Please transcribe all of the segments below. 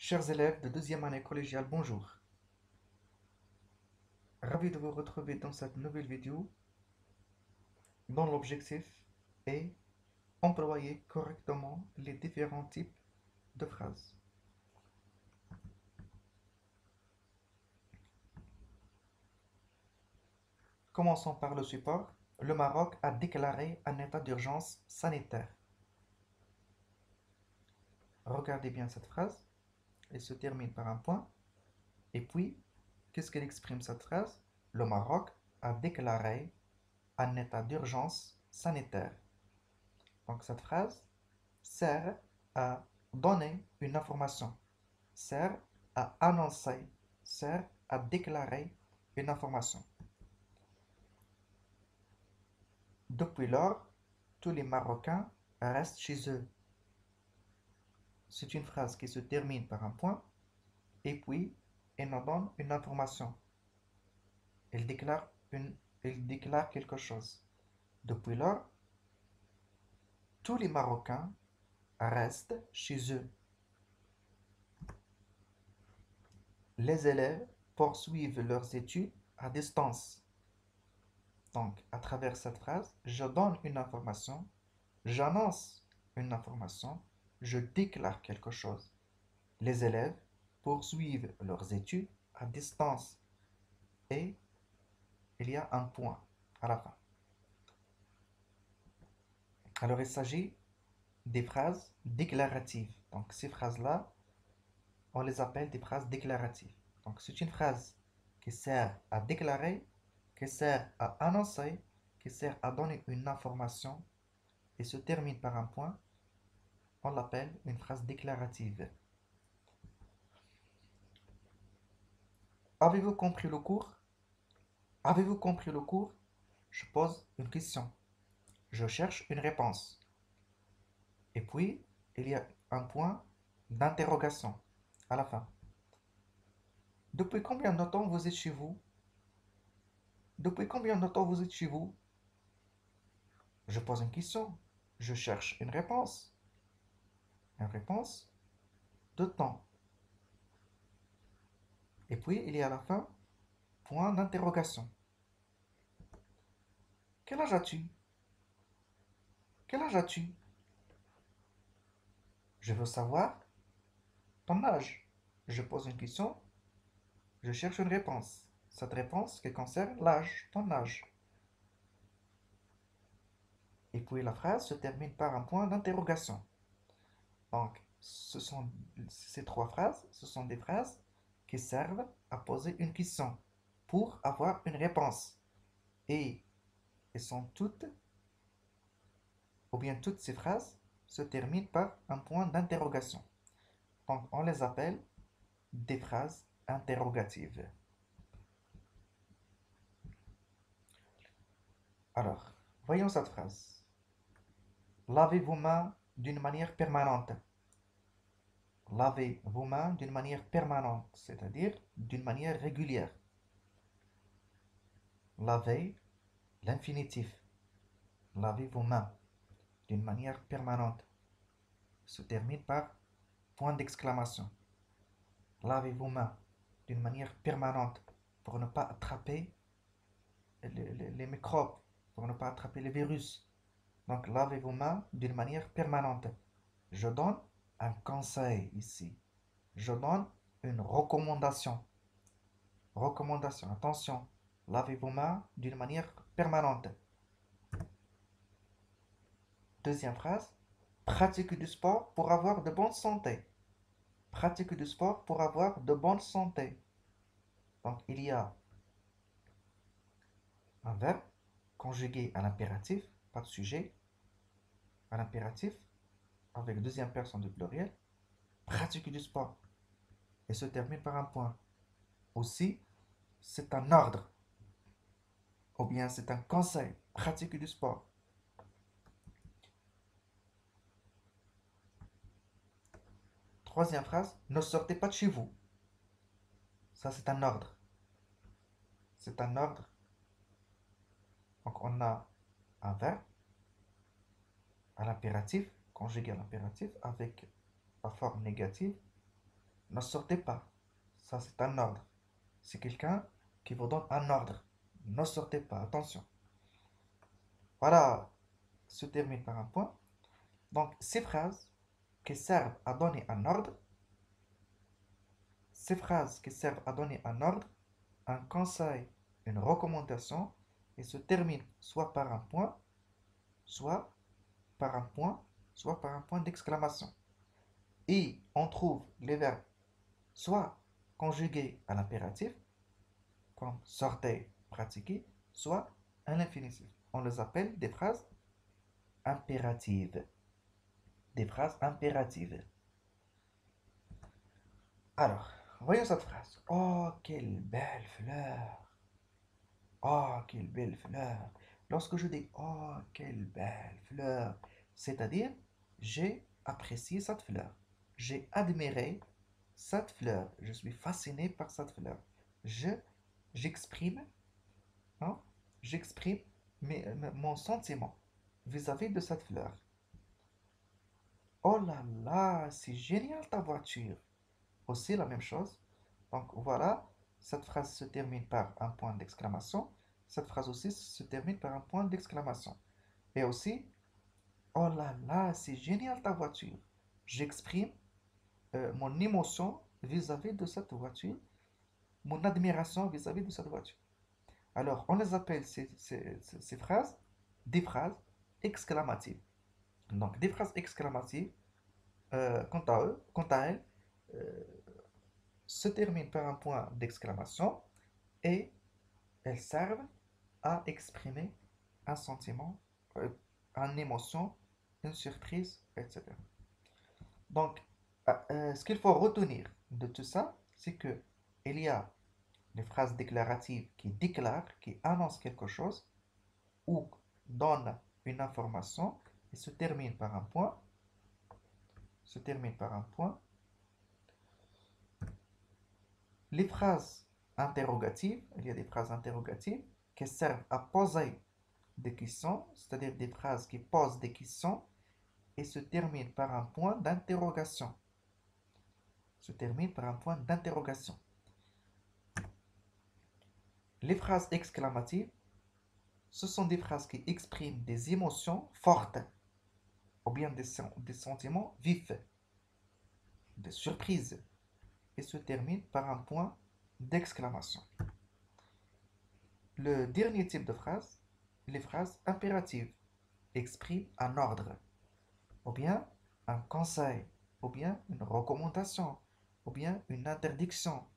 Chers élèves de deuxième année collégiale, bonjour. Ravi de vous retrouver dans cette nouvelle vidéo dont l'objectif est employer correctement les différents types de phrases. Commençons par le support. Le Maroc a déclaré un état d'urgence sanitaire. Regardez bien cette phrase. Elle se termine par un point. Et puis, qu'est-ce qu'elle exprime cette phrase? Le Maroc a déclaré un état d'urgence sanitaire. Donc cette phrase sert à donner une information, sert à annoncer, sert à déclarer une information. Depuis lors, tous les Marocains restent chez eux. C'est une phrase qui se termine par un point et puis elle nous donne une information. Elle déclare, elle déclare quelque chose. Depuis lors, tous les Marocains restent chez eux. Les élèves poursuivent leurs études à distance. Donc, à travers cette phrase, je donne une information, j'annonce une information, je déclare quelque chose. Les élèves poursuivent leurs études à distance et il y a un point à la fin. Alors, il s'agit des phrases déclaratives. Donc, ces phrases-là, on les appelle des phrases déclaratives. Donc, c'est une phrase qui sert à déclarer, qui sert à annoncer, qui sert à donner une information et se termine par un point. On l'appelle une phrase déclarative. Avez-vous compris le cours? Avez-vous compris le cours? Je pose une question. Je cherche une réponse. Et puis, il y a un point d'interrogation à la fin. Depuis combien de temps vous êtes chez vous? Depuis combien de temps vous êtes chez vous? Je pose une question. Je cherche une réponse. Une réponse de temps. Et puis, il y a à la fin, point d'interrogation. Quel âge as-tu? Quel âge as-tu? Je veux savoir ton âge. Je pose une question, je cherche une réponse. Cette réponse qui concerne l'âge, ton âge. Et puis la phrase se termine par un point d'interrogation. Donc, ces trois phrases, ce sont des phrases qui servent à poser une question pour avoir une réponse. Et elles sont toutes, ou bien toutes ces phrases se terminent par un point d'interrogation. Donc, on les appelle des phrases interrogatives. Alors, voyons cette phrase. Lavez vos mains d'une manière permanente. Lavez vos mains d'une manière permanente, c'est-à-dire d'une manière régulière. Lavez, l'infinitif. Lavez vos mains d'une manière permanente. Se termine par point d'exclamation. Lavez vos mains d'une manière permanente pour ne pas attraper les microbes, pour ne pas attraper les virus. Donc, lavez vos mains d'une manière permanente. Je donne un conseil ici. Je donne une recommandation. Recommandation, attention. Lavez vos mains d'une manière permanente. Deuxième phrase. Pratiquez du sport pour avoir de bonne santé. Pratiquez du sport pour avoir de bonne santé. Donc, il y a un verbe conjugué à l'impératif, pas de sujet, à l'impératif, avec deuxième personne du pluriel. Pratiquez du sport. Et se termine par un point. Aussi, c'est un ordre. Ou bien c'est un conseil. Pratiquez du sport. Troisième phrase, ne sortez pas de chez vous. Ça, c'est un ordre. C'est un ordre. Donc, on a un verbe à l'impératif, conjugué à l'impératif, avec la forme négative. Ne sortez pas. Ça, c'est un ordre. C'est quelqu'un qui vous donne un ordre. Ne sortez pas, attention. Voilà, se termine par un point. Donc, ces phrases qui servent à donner un ordre, ces phrases qui servent à donner un ordre, un conseil, une recommandation, et se terminent soit par un point, soit par un point, soit par un point d'exclamation. Et on trouve les verbes soit conjugués à l'impératif, comme sortez, pratiquez, soit à l'infinitif. On les appelle des phrases impératives. Des phrases impératives. Alors, voyons cette phrase. Oh, quelle belle fleur. Oh, quelle belle fleur. Lorsque je dis oh, quelle belle fleur, c'est-à-dire j'ai apprécié cette fleur. J'ai admiré cette fleur. Je suis fasciné par cette fleur. Je, j'exprime, hein, j'exprime mon sentiment vis-à-vis de cette fleur. Oh là là, c'est génial ta voiture. Aussi la même chose. Donc voilà, cette phrase se termine par un point d'exclamation. Cette phrase aussi se termine par un point d'exclamation. Et aussi, oh là là, c'est génial ta voiture. J'exprime mon émotion vis-à-vis de cette voiture, mon admiration vis-à-vis de cette voiture. Alors, on les appelle ces phrases des phrases exclamatives. Donc, des phrases exclamatives, quant à elles, euh, se terminent par un point d'exclamation et elles servent à exprimer un sentiment, une émotion, une surprise, etc. Donc, ce qu'il faut retenir de tout ça, c'est que il y a les phrases déclaratives qui déclarent, qui annoncent quelque chose ou donnent une information et se terminent par un point, se terminent par un point. Les phrases interrogatives, il y a des phrases interrogatives qui servent à poser des questions, c'est-à-dire des phrases qui posent des questions et se terminent par un point d'interrogation. Se terminent par un point d'interrogation. Les phrases exclamatives, ce sont des phrases qui expriment des émotions fortes ou bien des sentiments vifs, des surprises et se terminent par un point d'exclamation. Le dernier type de phrase, les phrases impératives, expriment un ordre, ou bien un conseil, ou bien une recommandation, ou bien une interdiction.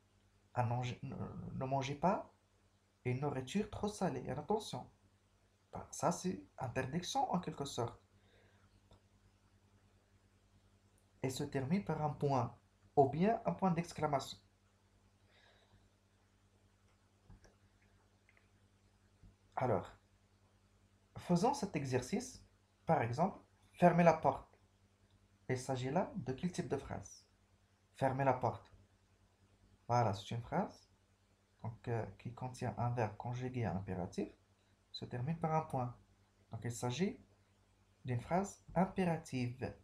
Ne mangez pas une nourriture trop salée. Et attention, ça c'est interdiction en quelque sorte. Et se termine par un point, ou bien un point d'exclamation. Alors, faisons cet exercice. Par exemple, fermez la porte. Il s'agit là de quel type de phrase? Fermez la porte. Voilà, c'est une phrase donc, qui contient un verbe conjugué à impératif, se termine par un point. Donc il s'agit d'une phrase impérative.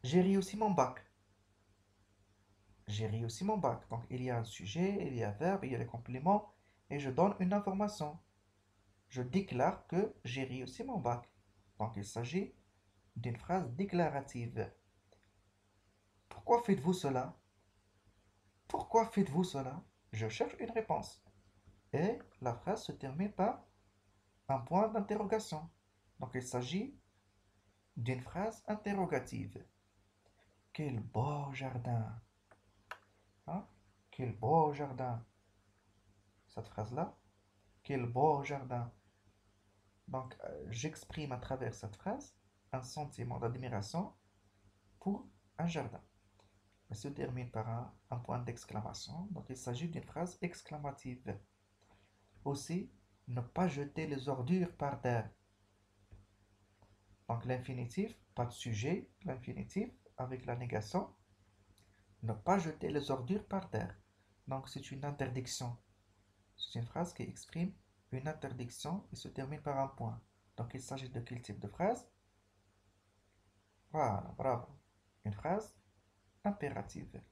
J'ai réussi mon bac. J'ai réussi mon bac. Donc il y a un sujet, il y a un verbe, il y a les compléments, et je donne une information. Je déclare que j'ai réussi mon bac. Donc il s'agit d'une phrase déclarative. Pourquoi faites-vous cela? Pourquoi faites-vous cela? Je cherche une réponse. Et la phrase se termine par un point d'interrogation. Donc il s'agit d'une phrase interrogative. Quel beau jardin! Hein? Quel beau jardin! Cette phrase-là, quel beau jardin! Donc j'exprime à travers cette phrase un sentiment d'admiration pour un jardin. Elle se termine par un point d'exclamation. Donc il s'agit d'une phrase exclamative. Aussi, ne pas jeter les ordures par terre. Donc l'infinitif, pas de sujet, l'infinitif avec la négation. Ne pas jeter les ordures par terre. Donc c'est une interdiction. C'est une phrase qui exprime une interdiction et se termine par un point. Donc il s'agit de quel type de phrase? Voilà, bravo. une phrase impérative.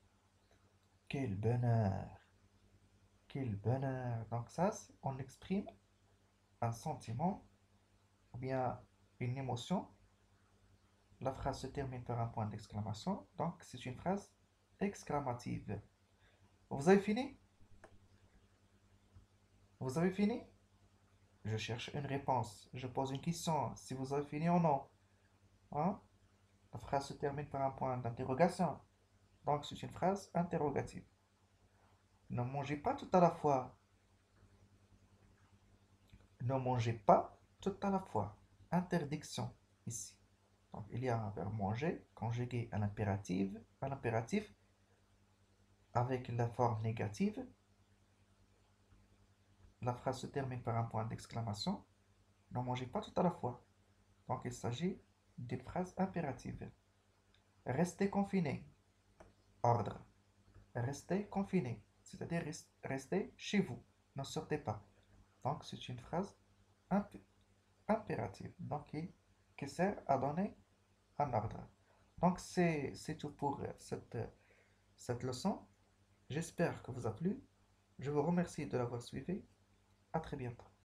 Quel bonheur! Quel bonheur! Donc ça, on exprime un sentiment ou bien une émotion. La phrase se termine par un point d'exclamation, donc c'est une phrase exclamative. Vous avez fini? Vous avez fini? Je cherche une réponse. Je pose une question. Si vous avez fini ou non. Hein? La phrase se termine par un point d'interrogation. Donc c'est une phrase interrogative. Ne mangez pas tout à la fois. Ne mangez pas tout à la fois. Interdiction ici. Donc il y a un verbe manger conjugué à l'impératif avec la forme négative. La phrase se termine par un point d'exclamation. Ne mangez pas tout à la fois. Donc il s'agit d'une phrase impérative. Restez confiné. Ordre. Restez confiné. C'est-à-dire restez chez vous. Ne sortez pas. Donc c'est une phrase impérative. Donc qui sert à donner un ordre. Donc c'est tout pour cette leçon. J'espère que vous a plu. Je vous remercie de l'avoir suivi. À très bientôt.